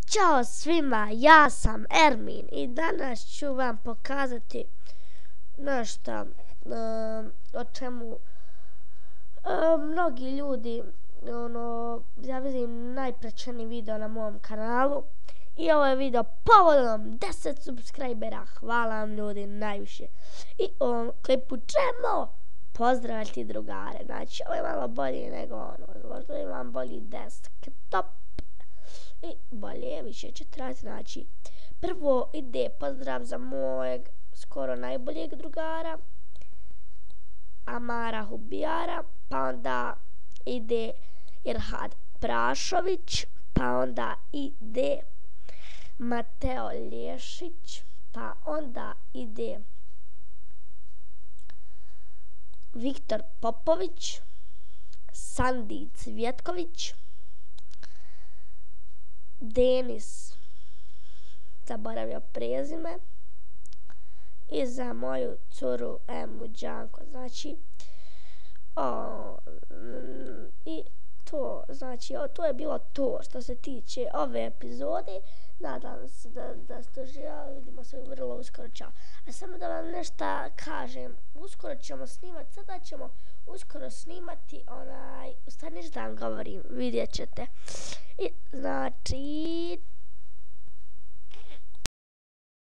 Ćao svima, ja sam Ermin i danas ću vam pokazati nešto o čemu mnogi ljudi, ja vidim najprečeniji video na mom kanalu i ovo je video povodom 10 subscribera, hvala vam ljudi najviše. I u ovom klipu ćemo pozdravljati drugare, znači ovo je malo bolje nego možda imam bolji desktop i bolje više će trajati, znači prvo ide pozdrav za mojeg skoro najboljeg drugara Amara Hubijara, pa onda ide Irhad Prašović, pa onda ide Mateo Lješić, pa onda ide Viktor Popović, Sandi Cvjetković, Denis, zaboravio prezime, i za moju curu Emu Đanko, znači i to, znači to je bilo to što se tiče ove epizode. Nadam se da ste uživali, vidimo se vrlo uskoro, čao. A samo da vam nešto kažem, uskoro ćemo snimati, sada ćemo uskoro snimati u stvari ništa vam govorim, vidjet ćete. I znači